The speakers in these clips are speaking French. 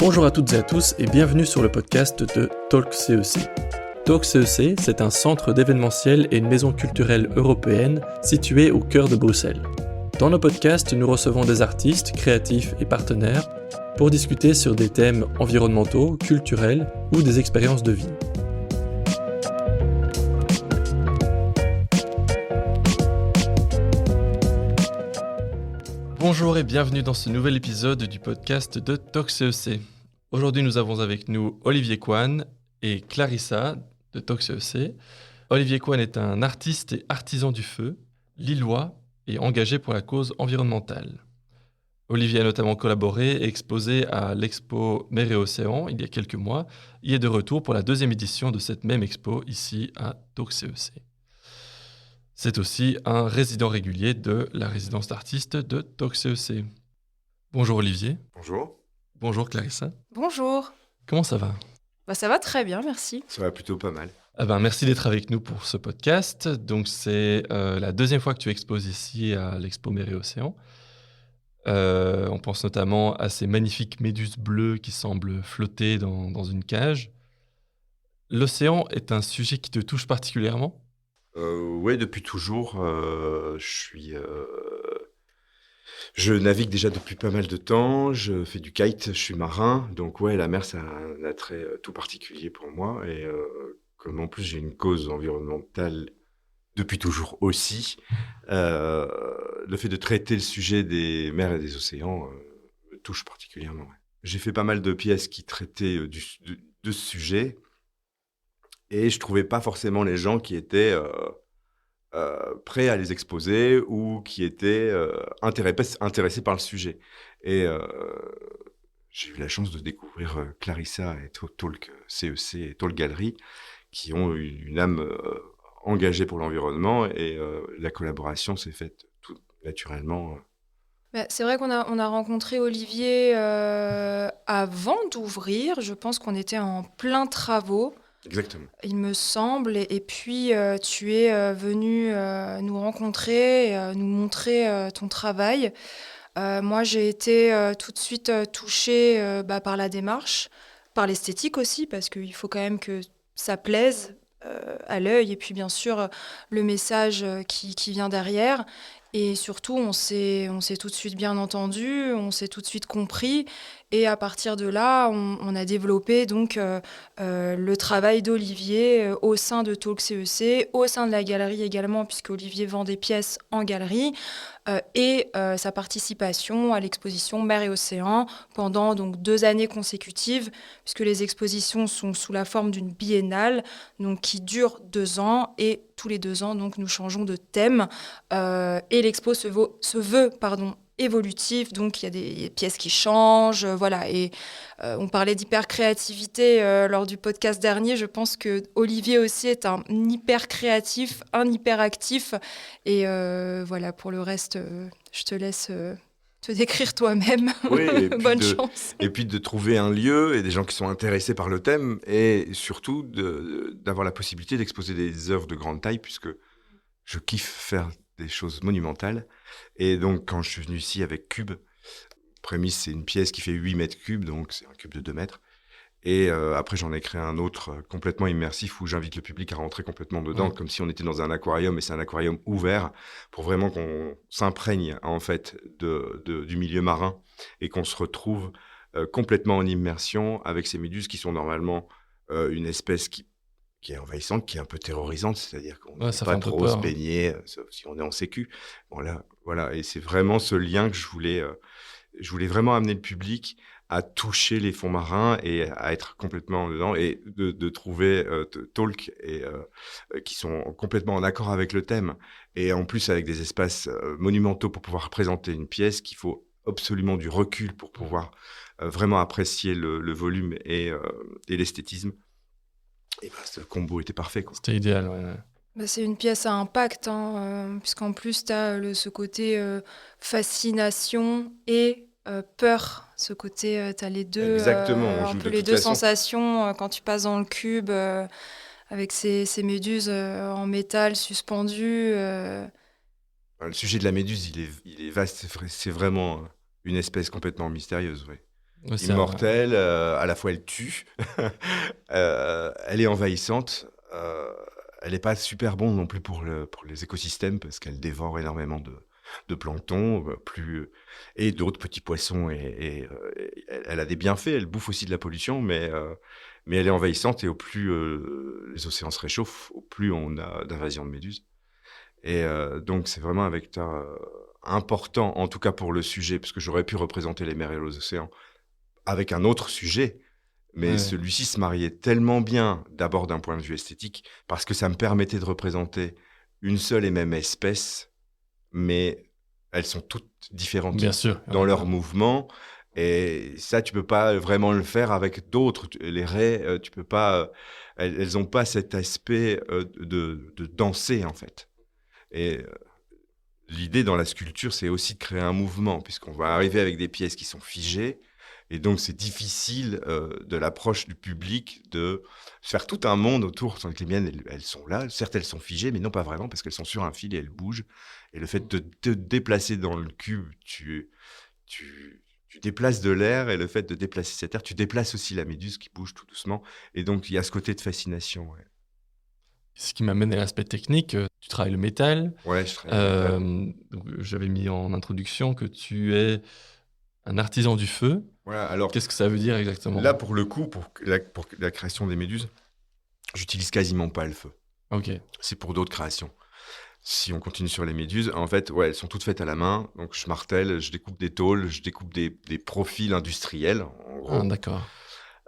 Bonjour à toutes et à tous et bienvenue sur le podcast de Talk CEC. Talk CEC, c'est un centre d'événementiel et une maison culturelle européenne située au cœur de Bruxelles. Dans nos podcasts, nous recevons des artistes, créatifs et partenaires pour discuter sur des thèmes environnementaux, culturels ou des expériences de vie. Bonjour et bienvenue dans ce nouvel épisode du podcast de Talk CEC. Aujourd'hui, nous avons avec nous Olivier Coine et Clarissa de Talk CEC. Olivier Coine est un artiste et artisan du feu, lillois et engagé pour la cause environnementale. Olivier a notamment collaboré et exposé à l'expo Mer et Océan il y a quelques mois. Il est de retour pour la deuxième édition de cette même expo ici à Talk CEC. C'est aussi un résident régulier de la résidence d'artistes de Talk CEC. Bonjour Olivier. Bonjour. Bonjour Clarissa. Bonjour. Comment ça va ? Ça va très bien, merci. Ça va plutôt pas mal. Merci d'être avec nous pour ce podcast. Donc c'est la deuxième fois que tu exposes ici à l'expo Mer et Océan. On pense notamment à ces magnifiques méduses bleues qui semblent flotter dans une cage. L'océan est un sujet qui te touche particulièrement ? Oui, depuis toujours, je navigue déjà depuis pas mal de temps, je fais du kite, je suis marin, donc ouais, la mer, ça a un attrait tout particulier pour moi. Et comme en plus j'ai une cause environnementale depuis toujours aussi, le fait de traiter le sujet des mers et des océans me touche particulièrement. Ouais. J'ai fait pas mal de pièces qui traitaient de ce sujet, et je trouvais pas forcément les gens qui étaient prêts à les exposer ou qui étaient intéressés par le sujet. Et j'ai eu la chance de découvrir Clarissa et Talk CEC et Talk Gallery, qui ont une âme engagée pour l'environnement, et la collaboration s'est faite tout naturellement. C'est vrai qu'on a rencontré Olivier avant d'ouvrir. Je pense qu'on était en plein travaux. Exactement. Il me semble. Et puis, tu es venu nous rencontrer, nous montrer ton travail. Moi, j'ai été tout de suite touchée par la démarche, par l'esthétique aussi, parce qu'il faut quand même que ça plaise à l'œil. Et puis, bien sûr, le message qui vient derrière. Et surtout, on s'est tout de suite bien entendu, on s'est tout de suite compris. Et à partir de là, on a développé donc le travail d'Olivier au sein de Talk CEC, au sein de la galerie également, puisque Olivier vend des pièces en galerie, et sa participation à l'exposition Mer et Océan pendant donc 2 années consécutives, puisque les expositions sont sous la forme d'une biennale, donc qui dure 2 ans, et tous les 2 ans, donc nous changeons de thème, et l'expo se veut évolutive, donc il y a des pièces qui changent, voilà. Et on parlait d'hyper-créativité lors du podcast dernier. Je pense que Olivier aussi est un hyper-créatif, un hyper-actif. Et voilà, pour le reste, je te laisse te décrire toi-même. Oui, et puis Bonne chance. Et puis de trouver un lieu et des gens qui sont intéressés par le thème, et surtout d'avoir la possibilité d'exposer des œuvres de grande taille, puisque je kiffe faire des choses monumentales. Et donc, quand je suis venu ici avec Cube, prémisse, c'est une pièce qui fait 8 mètres cubes, donc c'est un cube de 2 mètres. Et après, j'en ai créé un autre complètement immersif où j'invite le public à rentrer complètement dedans, comme si on était dans un aquarium, et c'est un aquarium ouvert pour vraiment qu'on s'imprègne en fait du milieu marin, et qu'on se retrouve complètement en immersion avec ces méduses qui sont normalement une espèce qui est envahissante, qui est un peu terrorisante, c'est-à-dire qu'on ne peut pas trop se baigner, sauf si on est en sécu. Bon, là, voilà, et c'est vraiment ce lien que je voulais vraiment amener le public à toucher les fonds marins et à être complètement dedans, et de trouver Talk qui sont complètement en accord avec le thème, et en plus avec des espaces monumentaux pour pouvoir présenter une pièce qu'il faut absolument du recul pour pouvoir vraiment apprécier le volume et l'esthétisme. Et ce combo était parfait, quoi. C'était idéal, ouais. C'est une pièce à impact, puisqu'en plus, tu as ce côté fascination et peur. Ce côté, tu as les deux, Exactement, un peu les deux sensations quand tu passes dans le cube avec ces méduses en métal suspendues. Le sujet de la méduse, il est vaste, c'est vraiment une espèce complètement mystérieuse, oui. Ouais, immortelle, à la fois elle tue, elle est envahissante, elle n'est pas super bonne non plus pour les écosystèmes parce qu'elle dévore énormément de plancton, et d'autres petits poissons. Elle a des bienfaits, elle bouffe aussi de la pollution, mais elle est envahissante et au plus les océans se réchauffent, au plus on a d'invasion de méduses. Et donc c'est vraiment un vecteur important, en tout cas pour le sujet, parce que j'aurais pu représenter les mers et les océans avec un autre sujet, mais Ouais. celui-ci se mariait tellement bien, d'abord d'un point de vue esthétique, parce que ça me permettait de représenter une seule et même espèce, mais elles sont toutes différentes Bien sûr. dans Ouais, leur mouvement. Et ça, tu peux pas vraiment le faire avec d'autres. Les raies, tu peux pas. Elles ont pas cet aspect de danser en fait. Et l'idée dans la sculpture, c'est aussi de créer un mouvement, puisqu'on va arriver avec des pièces qui sont figées. Et donc, c'est difficile de l'approche du public de faire tout un monde autour. Sans que les miennes, elles sont là. Certes, elles sont figées, mais non pas vraiment, parce qu'elles sont sur un fil et elles bougent. Et le fait de te déplacer dans le cube, tu déplaces de l'air. Et le fait de déplacer cet air, tu déplaces aussi la méduse qui bouge tout doucement. Et donc, il y a ce côté de fascination. Ouais, Ce qui m'amène à l'aspect technique, tu travailles le métal. ouais, je travaille le métal. Donc, j'avais mis en introduction que tu es un artisan du feu. Voilà, alors Qu'est-ce que ça veut dire exactement? là, pour le coup, pour la création des méduses, j'utilise quasiment pas le feu. Ok. C'est pour d'autres créations. Si on continue sur les méduses, en fait, ouais, elles sont toutes faites à la main. Donc, je martèle, je découpe des tôles, je découpe des profils industriels, en Ah, gros. d'accord.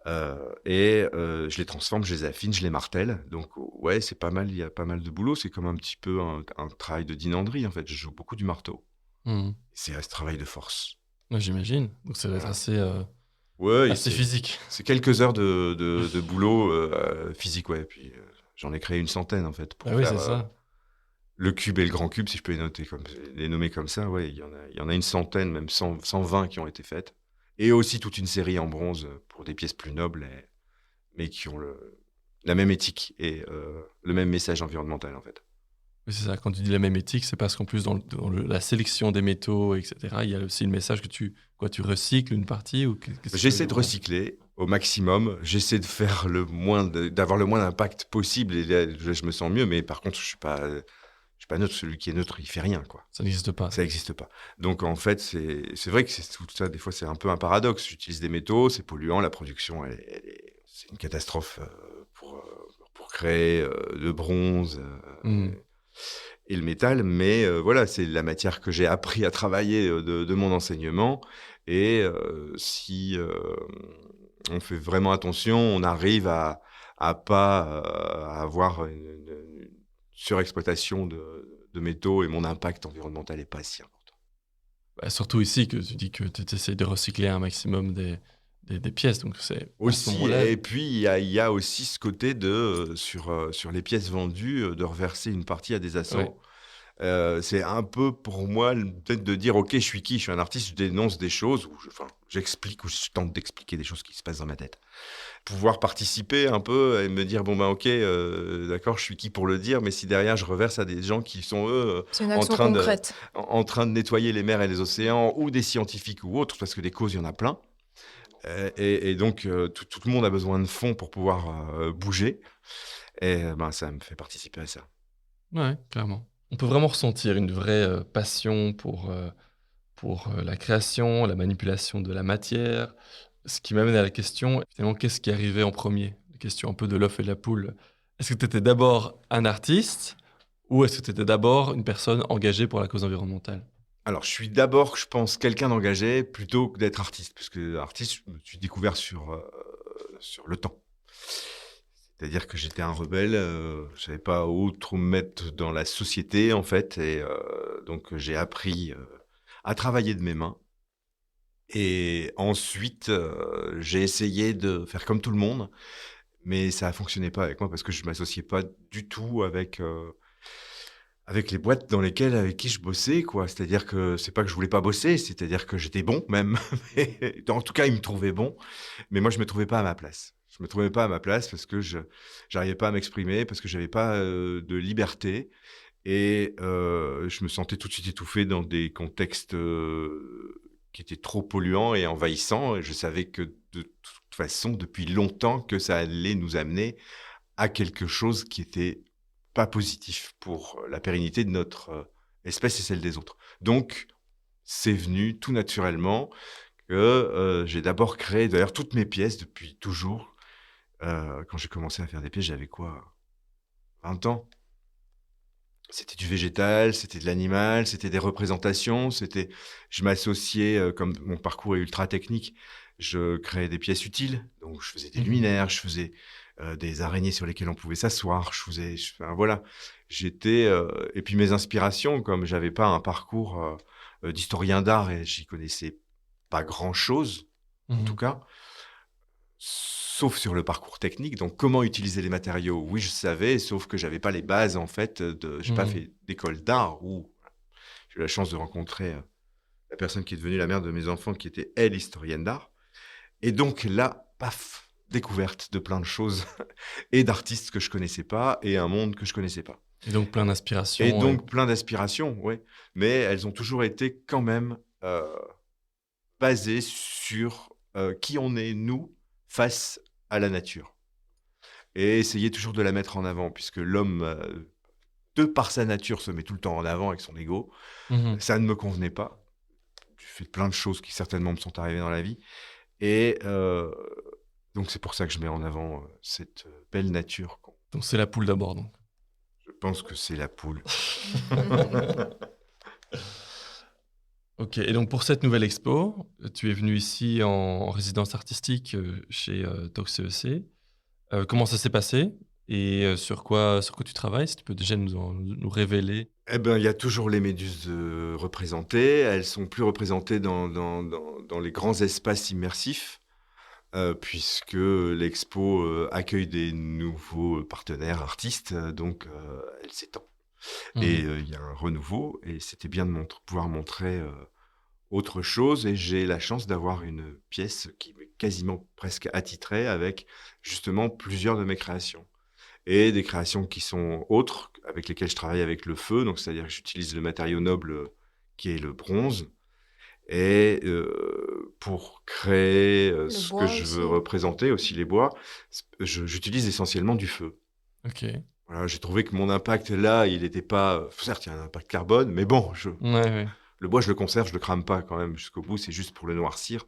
Je les transforme, je les affine, je les martèle. Donc, ouais, c'est pas mal, il y a pas mal de boulot. C'est comme un petit peu un travail de dinanderie, en fait. Je joue beaucoup du marteau. Mhm. C'est un travail de force. Ouais, j'imagine. Donc ça doit être Voilà. Ouais, et assez physique. c'est quelques heures de boulot physique, ouais. Puis, j'en ai créé une centaine, en fait, pour Ah oui, faire c'est ça. le cube et le grand cube, si je peux les nommer comme ça. Ouais, il y en a une centaine, même 120 qui ont été faites. Et aussi toute une série en bronze pour des pièces plus nobles, mais qui ont la même éthique et le même message environnemental, en fait. Oui, c'est ça. Quand tu dis la même éthique, c'est parce qu'en plus, la sélection des métaux, etc., il y a aussi le message que tu recycles une partie ou qu'est-ce que ça veut J'essaie dire de vraiment? recycler au maximum. J'essaie de faire d'avoir le moins d'impact possible. Et là, je me sens mieux, mais par contre, je suis pas neutre. Celui qui est neutre, il fait rien, quoi. Ça n'existe pas. Ça n'existe pas. Donc, en fait, c'est vrai que c'est tout ça, des fois, c'est un peu un paradoxe. J'utilise des métaux, c'est polluant, la production, c'est une catastrophe pour créer le bronze Mhm. et le métal. Mais voilà, c'est la matière que j'ai appris à travailler de mon enseignement. Et si on fait vraiment attention, on arrive à pas avoir une surexploitation de métaux et mon impact environnemental n'est pas si important. Bah, surtout ici, que tu dis que tu essaies de recycler un maximum des pièces. Donc c'est à ce Aussi, moment-là. et puis il y a aussi ce côté sur les pièces vendues, de reverser une partie à des Ouais. assos. C'est un peu pour moi peut-être de dire ok, je suis qui? Je suis un artiste, je dénonce des choses, j'explique ou je tente d'expliquer des choses qui se passent dans ma tête. Pouvoir participer un peu et me dire bon ben ok, d'accord, je suis qui pour le dire, mais si derrière je reverse à des gens qui sont eux C'est une en action train de concrète. en train de nettoyer les mers et les océans, ou des scientifiques ou autres, parce que des causes il y en a plein. Et donc tout le monde a besoin de fonds pour pouvoir bouger. Et ben ça me fait participer à ça. Ouais, clairement. On peut vraiment ressentir une vraie passion pour la création, la manipulation de la matière. Ce qui m'amène à la question, finalement, qu'est-ce qui est arrivé en premier? La question un peu de l'œuf et de la poule. Est-ce que tu étais d'abord un artiste ou est-ce que tu étais d'abord une personne engagée pour la cause environnementale? Alors, je suis d'abord, je pense, quelqu'un d'engagé plutôt que d'être artiste, puisque artiste, je me suis découvert sur le temps. C'est-à-dire que j'étais un rebelle, je savais pas où trop me mettre dans la société, en fait, et donc j'ai appris à travailler de mes mains. Et ensuite, j'ai essayé de faire comme tout le monde, mais ça fonctionnait pas avec moi parce que je m'associais pas du tout avec les boîtes avec qui je bossais, quoi. C'est-à-dire que c'est pas que je voulais pas bosser, c'est-à-dire que j'étais bon même. Mais en tout cas, ils me trouvaient bon, mais moi je me trouvais pas à ma place. Je me trouvais pas à ma place parce que je j'arrivais pas à m'exprimer, parce que j'avais pas de liberté, et je me sentais tout de suite étouffé dans des contextes qui était trop polluant et envahissant. Et je savais que de toute façon, depuis longtemps, que ça allait nous amener à quelque chose qui était pas positif pour la pérennité de notre espèce et celle des autres. Donc, c'est venu tout naturellement que j'ai d'abord créé, d'ailleurs, toutes mes pièces depuis toujours. Quand j'ai commencé à faire des pièces, j'avais quoi, 20 ans. C'était du végétal, c'était de l'animal, c'était des représentations, je m'associais, comme mon parcours est ultra technique, je créais des pièces utiles. Donc je faisais des Mhm. luminaires, je faisais, des araignées sur lesquelles on pouvait s'asseoir, enfin voilà. Et puis mes inspirations, comme j'avais pas un parcours, d'historien d'art et j'y connaissais pas grand-chose, en tout Mhm. cas, sauf sur le parcours technique. Donc, comment utiliser les matériaux? Oui, je savais, sauf que j'avais pas les bases, en fait, j'ai pas Mhm. fait d'école d'art où j'ai eu la chance de rencontrer la personne qui est devenue la mère de mes enfants, qui était, elle, historienne d'art. Et donc là, paf, découverte de plein de choses et d'artistes que je connaissais pas et un monde que je connaissais pas. Et donc plein Et d'inspiration. donc, plein d'aspirations, oui. Mais elles ont toujours été quand même basées sur qui on est, nous, face à la nature. Et essayer toujours de la mettre en avant, puisque l'homme, de par sa nature, se met tout le temps en avant avec son ego. Mhm. Ça ne me convenait pas. J'ai fait plein de choses qui certainement me sont arrivées dans la vie. Et donc c'est pour ça que je mets en avant cette belle nature. Donc c'est la poule d'abord. Donc. Je pense que c'est la poule. Ok, et donc pour cette nouvelle expo, tu es venu ici en résidence artistique chez ToxCEC. Comment ça s'est passé et sur quoi tu travailles, si tu peux déjà nous révéler. Eh ben, il y a toujours les méduses représentées. Elles sont plus représentées dans les grands espaces immersifs. Puisque l'expo accueille des nouveaux partenaires artistes, donc elle s'étend. Et Mhm. il y a un renouveau, et c'était bien de pouvoir montrer autre chose. Et j'ai la chance d'avoir une pièce qui m'est quasiment presque attitrée avec justement plusieurs de mes créations. Et des créations qui sont autres, avec lesquelles je travaille avec le feu, donc c'est-à-dire que j'utilise le matériau noble qui est le bronze, et pour créer Le ce que bois je veux aussi. représenter, aussi les bois, j'utilise essentiellement du feu. Ok. Voilà, j'ai trouvé que mon impact là, il n'était pas. Certes, il y a un impact carbone, mais bon, Ouais, ouais. le bois, je le conserve, je le crame pas quand même jusqu'au bout, c'est juste pour le noircir.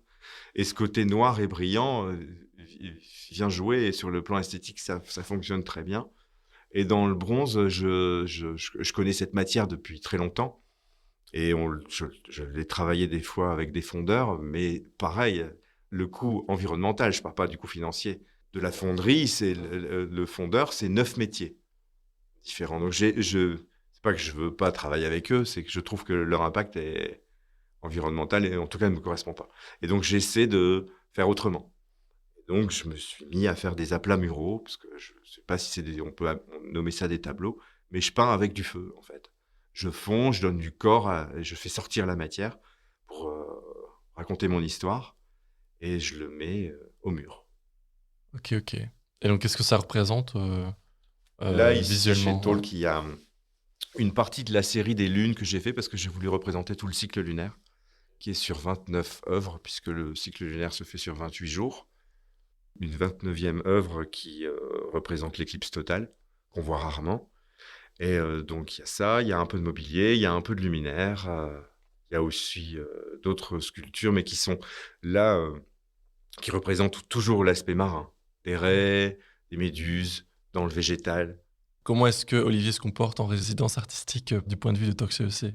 Et ce côté noir et brillant vient jouer, et sur le plan esthétique, ça fonctionne très bien. Et dans le bronze, je connais cette matière depuis très longtemps. Et je l'ai travaillé des fois avec des fondeurs, mais pareil, le coût environnemental, je ne parle pas du coût financier, de la fonderie, le fondeur, c'est 9 métiers différents. Donc, c'est pas que je veux pas travailler avec eux, c'est que je trouve que leur impact est environnemental et en tout cas ne me correspond pas. Et donc, j'essaie de faire autrement. Et donc, je me suis mis à faire des aplats muraux, parce que je ne sais pas si on peut nommer ça des tableaux, mais je peins avec du feu, en fait. Je fonds, je donne du corps, et je fais sortir la matière pour raconter mon histoire, et je le mets au mur. Ok, ok. Et donc qu'est-ce que ça représente Là, ici, chez visuellement? Talk, il y a une partie de la série des lunes que j'ai fait parce que j'ai voulu représenter tout le cycle lunaire, qui est sur 29 œuvres, puisque le cycle lunaire se fait sur 28 jours. Une 29e œuvre qui représente l'éclipse totale, qu'on voit rarement. Et donc, il y a ça, il y a un peu de mobilier, il y a un peu de luminaire, il y a aussi d'autres sculptures, mais qui sont là, qui représentent toujours l'aspect marin. Des raies, des méduses, dans le végétal. Comment est-ce que Olivier se comporte en résidence artistique du point de vue de ToxCEC?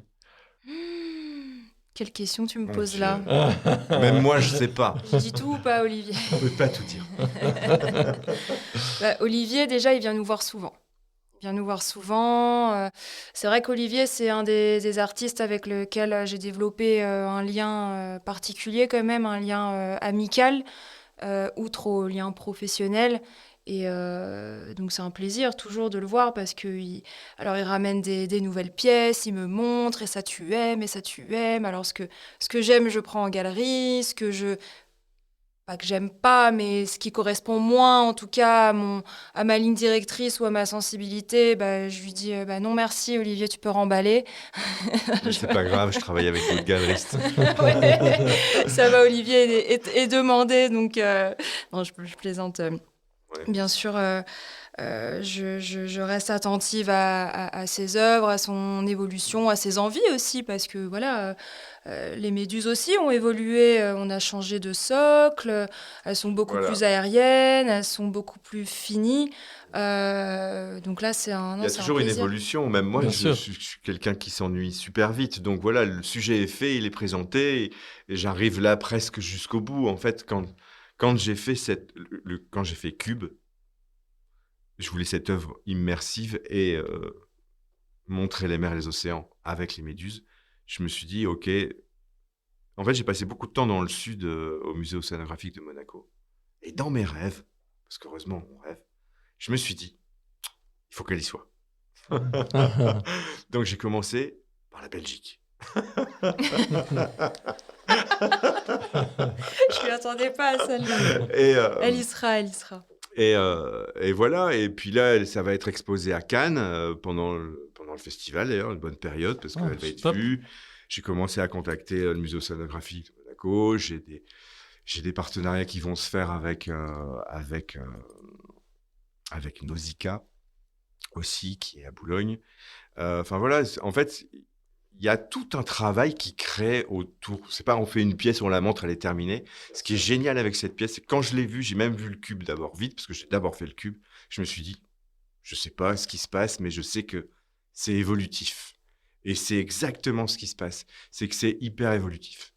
Quelle question tu me Mon poses Dieu. là? Même moi, je sais pas. J'ai dit tout ou pas, Olivier? Je peux pas tout dire. Bah, Olivier, déjà, il vient nous voir souvent. Il vient nous voir souvent. C'est vrai qu'Olivier, c'est un des artistes avec lequel j'ai développé un lien particulier quand même, un lien amical, outre au lien professionnel. Et donc c'est un plaisir toujours de le voir parce alors il ramène des nouvelles pièces, il me montre et ça tu aimes et ça tu aimes. Alors ce que j'aime, je prends en galerie, pas que j'aime pas, mais ce qui correspond moins, en tout cas, à ma ligne directrice ou à ma sensibilité, bah, je lui dis non merci Olivier, tu peux remballer. Mais c'est pas grave, je travaille avec d'autres galeristes. Ouais, ça va, Olivier est demandé, donc non, je plaisante. Ouais. Bien sûr, je reste attentive à ses œuvres, à son évolution, à ses envies aussi, parce que voilà, les méduses aussi ont évolué, on a changé de socle, elles sont beaucoup Voilà. plus aériennes, elles sont beaucoup plus finies. Donc là, Il y a c'est un toujours une plaisir. évolution. Même moi, Bien je sûr. suis quelqu'un qui s'ennuie super vite. Donc voilà, le sujet est fait, il est présenté, et j'arrive là presque jusqu'au bout. En fait, quand j'ai fait quand j'ai fait Cube, je voulais cette œuvre immersive et montrer les mers et les océans avec les méduses. Je me suis dit, ok. En fait, j'ai passé beaucoup de temps dans le sud, au musée océanographique de Monaco. Et dans mes rêves, parce qu'heureusement, mon rêve, je me suis dit, il faut qu'elle y soit. Donc j'ai commencé par la Belgique. Je m'y attendais pas à celle-là. Et, Elle y sera, elle y sera. et voilà, et puis là, ça va être exposé à Cannes pendant le festival, d'ailleurs, une bonne période, parce qu'elle va être top. vue. J'ai commencé à contacter le musée océanographique de Monaco. J'ai des partenariats qui vont se faire avec Nausicaa aussi, qui est à Boulogne. Enfin voilà, en fait, il y a tout un travail qui crée autour. C'est pas on fait une pièce, on la montre, elle est terminée. Ce qui est génial avec cette pièce, c'est que quand je l'ai vue, j'ai même vu le cube d'abord vite, parce que j'ai d'abord fait le cube. Je me suis dit, je sais pas ce qui se passe, mais je sais que c'est évolutif. Et c'est exactement ce qui se passe. C'est que c'est hyper évolutif.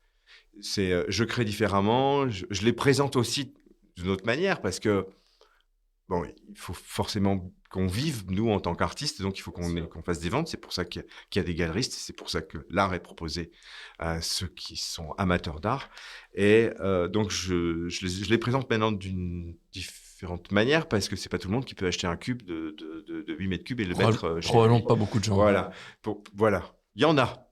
Je crée différemment, je les présente aussi d'une autre manière, parce que bon, il faut forcément qu'on vive, nous, en tant qu'artistes, donc il faut qu'on fasse des ventes. C'est pour ça qu'il y a des galeristes, c'est pour ça que l'art est proposé à ceux qui sont amateurs d'art. Et donc, je les présente maintenant d'une différente manière, parce que c'est pas tout le monde qui peut acheter un cube de 8 mètres cubes et le mettre chez Probablement lui. pas beaucoup de gens. Voilà. Voilà. Il y en a.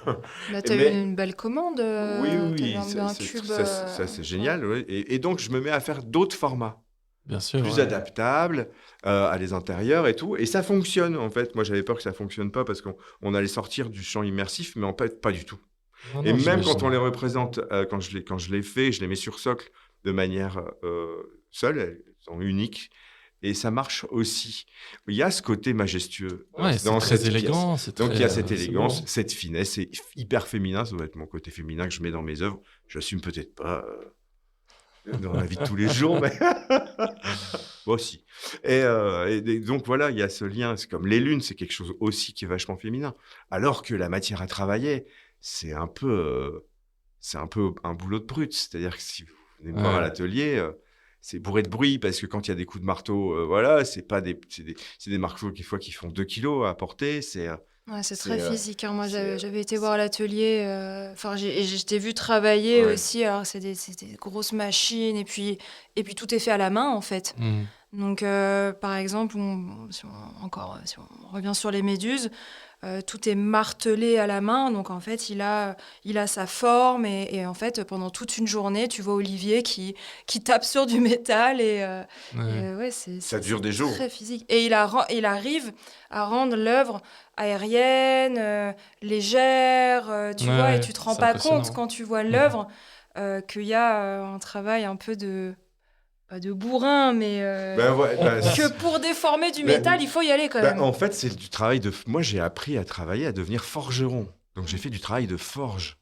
Bah, t'as eu Mais une belle commande. oui, T'avais oui, un cube. ça, c'est génial. Ouais. Et donc, je me mets à faire d'autres formats Bien sûr. plus Ouais. adaptable à les intérieurs et tout. Et ça fonctionne, en fait. Moi, j'avais peur que ça fonctionne pas parce qu'on allait sortir du champ immersif, mais en fait, pas du tout. Non, Et non, même j'imagine. quand on les représente, quand je les fais, je les mets sur socle de manière seule, elles sont uniques. Et ça marche aussi. Il y a ce côté majestueux Ouais, c'est dans très cette élégant. pièce. C'est Donc très, il y a cette c'est élégance, beau. cette finesse, c'est hyper féminin. Ça doit être mon côté féminin que je mets dans mes œuvres. Je l'assume peut-être pas dans la vie de tous les jours, mais moi aussi. Et donc voilà, il y a ce lien. C'est comme les lunes, c'est quelque chose aussi qui est vachement féminin. Alors que la matière à travailler, c'est un peu un boulot de brute. C'est-à-dire que si vous venez me voir à Ouais. l'atelier, c'est bourré de bruit parce que quand il y a des coups de marteau, voilà, c'est des marteaux des fois qui font 2 kilos à porter. Ouais, c'est très C'est, physique, hein. Moi, c'est, j'avais été voir l'atelier. Enfin, je t'ai vu travailler ouais. aussi. Alors, c'est des grosses machines. Et puis, tout est fait à la main, en fait. Mm. Donc, par exemple, si on revient sur les méduses, tout est martelé à la main. Donc, en fait, il a sa forme. Et en fait, pendant toute une journée, tu vois Olivier qui tape sur du métal. Ouais. Ouais, Ça dure des c'est jours. très physique. Et il arrive à rendre l'œuvre aérienne, légère, tu vois. Et Ouais, tu te rends c'est pas compte impressionnant. quand tu vois Mhm. l'œuvre qu'il y a un travail un peu de pas de bourrin, mais Ben ouais, que pour déformer du mais- métal, il faut y aller quand ben, même. en fait, c'est du travail de. Moi, j'ai appris à travailler, à devenir forgeron. Donc, j'ai fait du travail de forge.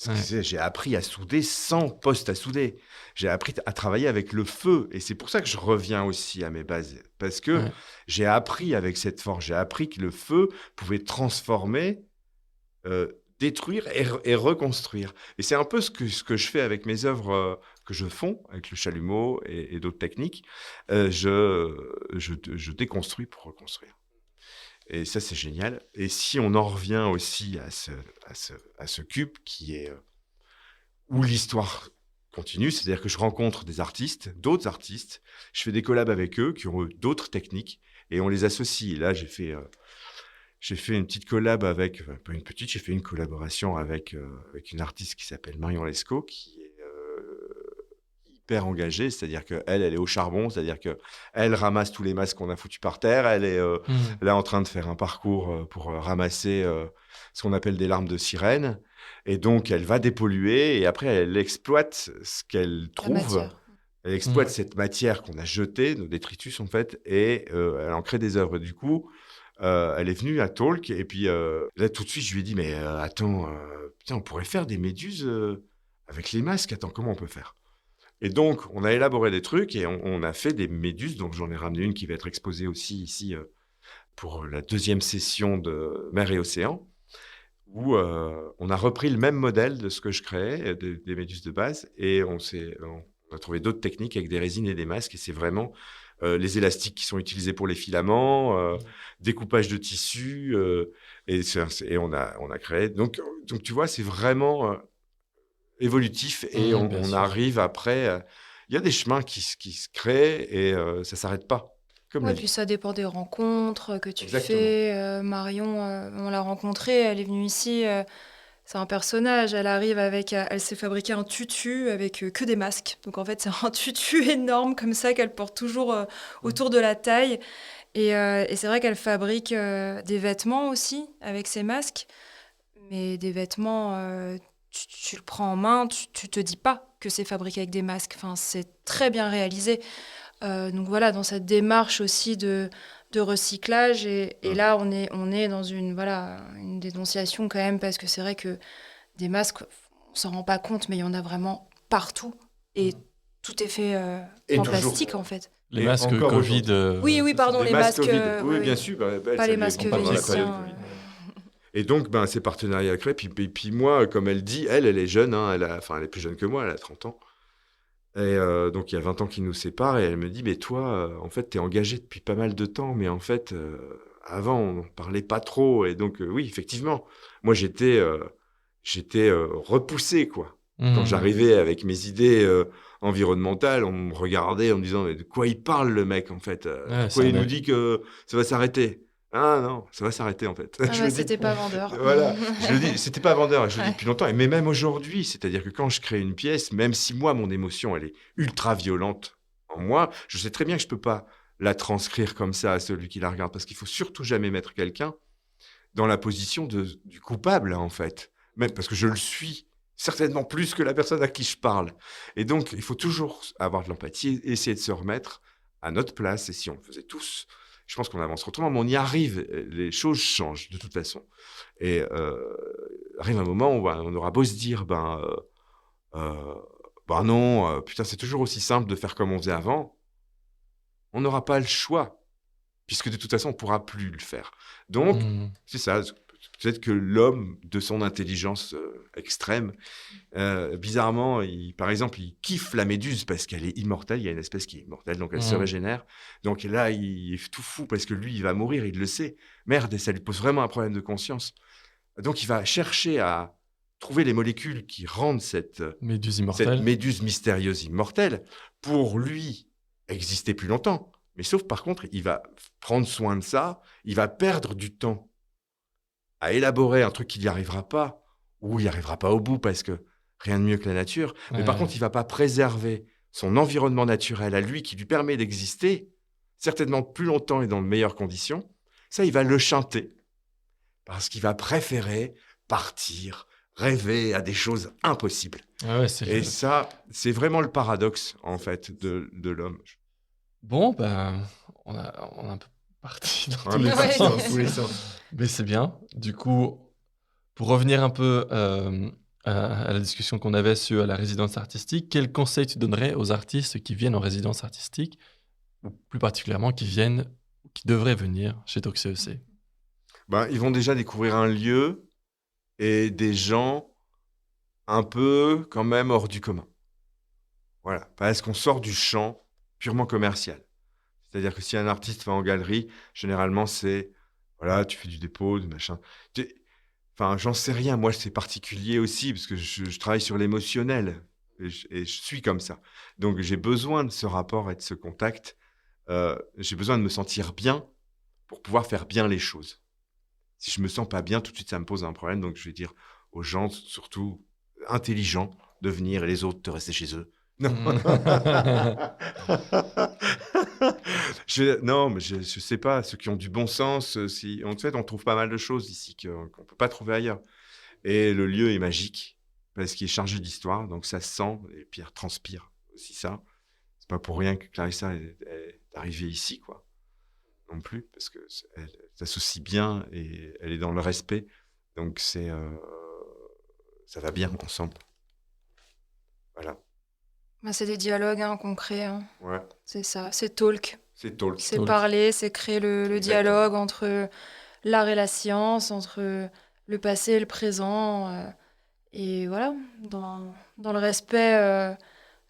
Ouais. J'ai appris à souder sans poste à souder. J'ai appris à travailler avec le feu. Et c'est pour ça que je reviens aussi à mes bases. Parce que Ouais. j'ai appris avec cette forge. J'ai appris que le feu pouvait transformer, détruire et reconstruire. Et c'est un peu ce que je fais avec mes œuvres que je fonds, avec le chalumeau et d'autres techniques. Je déconstruis pour reconstruire. Et ça, c'est génial. Et si on en revient aussi à ce cube qui est où l'histoire continue, c'est-à-dire que je rencontre des artistes, d'autres artistes, je fais des collabs avec eux qui ont d'autres techniques et on les associe. Et là, j'ai fait une petite collab enfin, pas une petite, j'ai fait une collaboration avec une artiste qui s'appelle Marion Lescaut, qui est hyper engagée, c'est-à-dire qu'elle est au charbon, c'est-à-dire qu'elle ramasse tous les masques qu'on a foutus par terre, elle est là en train de faire un parcours pour ramasser ce qu'on appelle des larmes de sirène, et donc elle va dépolluer, et après elle exploite ce qu'elle La trouve, matière. elle exploite cette matière qu'on a jetée, nos détritus en fait, et elle en crée des œuvres. Du coup, elle est venue à Talk, et puis là tout de suite je lui ai dit, mais attends, putain, on pourrait faire des méduses avec les masques, attends, comment on peut faire? Et donc, on a élaboré des trucs et on a fait des méduses. Donc, j'en ai ramené une qui va être exposée aussi ici pour la deuxième session de Mer et Océan, où on a repris le même modèle de ce que je créais, des méduses de base, et on a trouvé d'autres techniques avec des résines et des masques. Et c'est vraiment les élastiques qui sont utilisés pour les filaments, découpage de tissus, et on a créé. Donc, tu vois, c'est vraiment évolutif, et Bien on sûr. arrive après. Il y a des chemins qui se créent, et ça s'arrête pas, comme la Ouais, vie. puis ça dépend des rencontres que tu Exactement. fais. Marion, on l'a rencontrée, elle est venue ici. C'est un personnage. Elle arrive avec, elle s'est fabriqué un tutu avec que des masques. Donc en fait, c'est un tutu énorme comme ça qu'elle porte toujours autour de la taille. Et c'est vrai qu'elle fabrique des vêtements aussi avec ses masques. Mais des vêtements, tu le prends en main, tu te dis pas que c'est fabriqué avec des masques. Enfin, c'est très bien réalisé. Donc voilà, dans cette démarche aussi de recyclage. Et là, on est dans une dénonciation quand même, parce que c'est vrai que des masques, on s'en rend pas compte, mais il y en a vraiment partout. Et tout est fait Et en toujours. plastique, en fait. Les Et masques encore Covid. Oui, oui, pardon, Les les masques masques. Covid. Oui, oui, bien oui. sûr. Pas les masques pendant la vénitiens. période Covid. Et donc, ces partenariats créés. Puis moi, comme elle dit, elle est jeune, hein, elle est plus jeune que moi, elle a 30 ans. Et donc, il y a 20 ans qui nous séparent, et elle me dit, mais toi, en fait, tu es engagé depuis pas mal de temps, mais en fait, avant, on n'en parlait pas trop. Et donc, oui, effectivement, moi, j'étais repoussé, quoi. Quand j'arrivais avec mes idées environnementales, on me regardait en me disant, mais de quoi il parle, le mec, en fait? Pourquoi il nous dit que ça va s'arrêter? Ah non, ça va s'arrêter, en fait. Ah Je ouais, le dis. c'était pas vendeur. Voilà, je le dis, c'était pas vendeur, je le dis Ouais. depuis longtemps, mais même aujourd'hui, c'est-à-dire que quand je crée une pièce, même si moi, mon émotion, elle est ultra violente en moi, je sais très bien que je peux pas la transcrire comme ça à celui qui la regarde, parce qu'il faut surtout jamais mettre quelqu'un dans la position du coupable, en fait. Même parce que je le suis certainement plus que la personne à qui je parle. Et donc, il faut toujours avoir de l'empathie, essayer de se remettre à notre place. Et si on le faisait tous, je pense qu'on avancerait autrement, mais on y arrive. Les choses changent de toute façon. Et arrive un moment où on aura beau se dire, non, putain, c'est toujours aussi simple de faire comme on faisait avant. On n'aura pas le choix, puisque de toute façon, on ne pourra plus le faire. Donc, c'est ça. Peut-être que l'homme, de son intelligence extrême, bizarrement, par exemple, il kiffe la méduse parce qu'elle est immortelle. Il y a une espèce qui est immortelle, donc elle se régénère. Donc là, il est tout fou parce que lui, il va mourir, il le sait. Merde, et ça lui pose vraiment un problème de conscience. Donc, il va chercher à trouver les molécules qui rendent cette Méduse immortelle. méduse mystérieuse immortelle pour lui exister plus longtemps. Mais sauf, par contre, il va prendre soin de ça, il va perdre du temps à élaborer un truc qu'il n'y arrivera pas, ou il n'y arrivera pas au bout, parce que rien de mieux que la nature. Mais par contre, il ne va pas préserver son environnement naturel à lui, qui lui permet d'exister, certainement plus longtemps et dans de meilleures conditions. Ça, il va le chanter, parce qu'il va préférer partir, rêver à des choses impossibles. Et ça, c'est vraiment le paradoxe, en fait, de l'homme. Bon, on a un peu parti dans tous les sens. Mais c'est bien. Du coup, pour revenir un peu à la discussion qu'on avait sur la résidence artistique, quel conseil tu donnerais aux artistes qui viennent en résidence artistique, ou plus particulièrement qui devraient venir chez ToxCEC? Ils vont déjà découvrir un lieu et des gens un peu quand même hors du commun. Voilà, parce qu'on sort du champ purement commercial. C'est-à-dire que si un artiste va en galerie, généralement c'est, voilà, tu fais du dépôt, du machin. Enfin, j'en sais rien, moi c'est particulier aussi, parce que je travaille sur l'émotionnel, et je suis comme ça. Donc j'ai besoin de ce rapport et de ce contact, j'ai besoin de me sentir bien pour pouvoir faire bien les choses. Si je me sens pas bien, tout de suite ça me pose un problème, donc je vais dire aux gens, surtout intelligents, de venir, et les autres de rester chez eux. Non. Mm. Non, mais je sais pas. Ceux qui ont du bon sens, en fait, on trouve pas mal de choses ici qu'on peut pas trouver ailleurs. Et le lieu est magique parce qu'il est chargé d'histoire, donc ça se sent. Et Pierre transpire aussi ça. C'est pas pour rien que Clarissa est arrivée ici, quoi. Non plus, parce que elle s'associe bien et elle est dans le respect. Donc ça va bien ensemble. Voilà. Bah, c'est des dialogues hein, concrets, hein. Ouais. C'est ça, c'est talk. C'est talk. C'est Talk. parler, c'est créer le Exactement. dialogue entre l'art et la science, entre le passé et le présent. Et voilà, dans le respect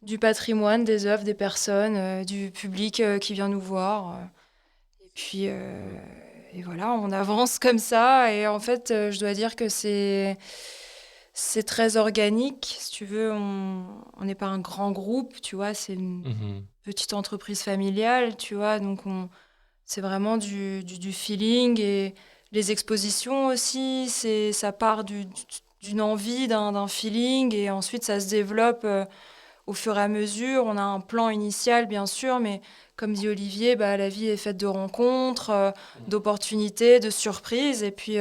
du patrimoine, des œuvres, des personnes, du public qui vient nous voir. Et puis, et voilà, on avance comme ça. Et en fait, je dois dire que c'est très organique. Si tu veux, on n'est pas un grand groupe, tu vois, c'est une Mhm. petite entreprise familiale, tu vois, donc c'est vraiment du feeling et les expositions aussi, ça part d'une envie, d'un feeling et ensuite ça se développe au fur et à mesure. On a un plan initial, bien sûr, mais comme dit Olivier, bah, la vie est faite de rencontres, d'opportunités, de surprises et puis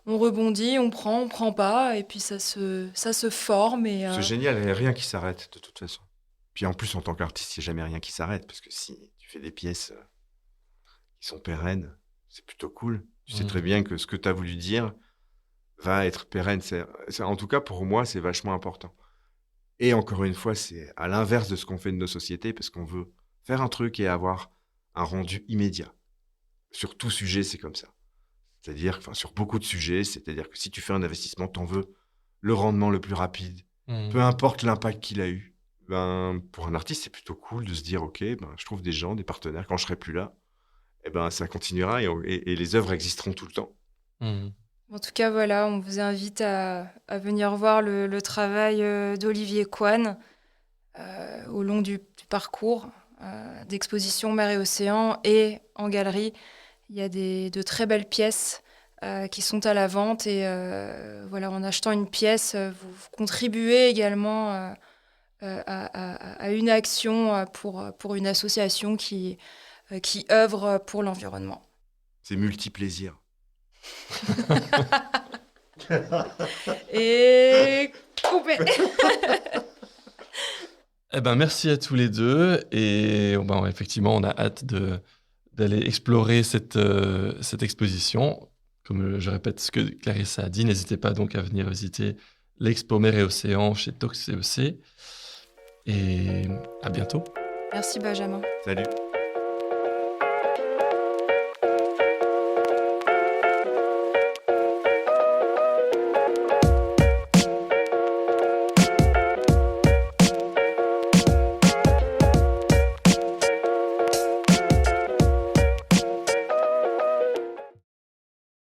on rebondit, on prend pas et puis ça se forme et C'est génial, il n'y a rien qui s'arrête de toute façon. Puis en plus, en tant qu'artiste, il n'y a jamais rien qui s'arrête, parce que si tu fais des pièces qui sont pérennes, c'est plutôt cool. Tu sais très Mhm. bien que ce que tu as voulu dire va être pérenne. En tout cas, pour moi, c'est vachement important. Et encore une fois, c'est à l'inverse de ce qu'on fait de nos sociétés, parce qu'on veut faire un truc et avoir un rendu immédiat. Sur tout sujet, c'est comme ça. C'est-à-dire, enfin, sur beaucoup de sujets, c'est-à-dire que si tu fais un investissement, t'en veux le rendement le plus rapide, Mhm. peu importe l'impact qu'il a eu. Ben, pour un artiste, c'est plutôt cool de se dire, ok, ben, je trouve des gens, des partenaires, quand je serai plus là, eh ben, ça continuera et les œuvres existeront tout le temps. Mhm. En tout cas, voilà, on vous invite à venir voir le travail d'Olivier Coine au long du parcours d'exposition Mer et Océan et en galerie. Il y a de très belles pièces qui sont à la vente et voilà, en achetant une pièce, vous contribuez également à une action pour une association qui œuvre pour l'environnement. C'est multi-plaisir. Et coupé. Eh ben, merci à tous les deux. Et ben, effectivement, on a hâte d'aller explorer cette exposition. Comme je répète ce que Clarissa a dit, n'hésitez pas donc à venir visiter l'expo Mer et Océan chez Tox CEC. Et à bientôt. Merci Benjamin. Salut.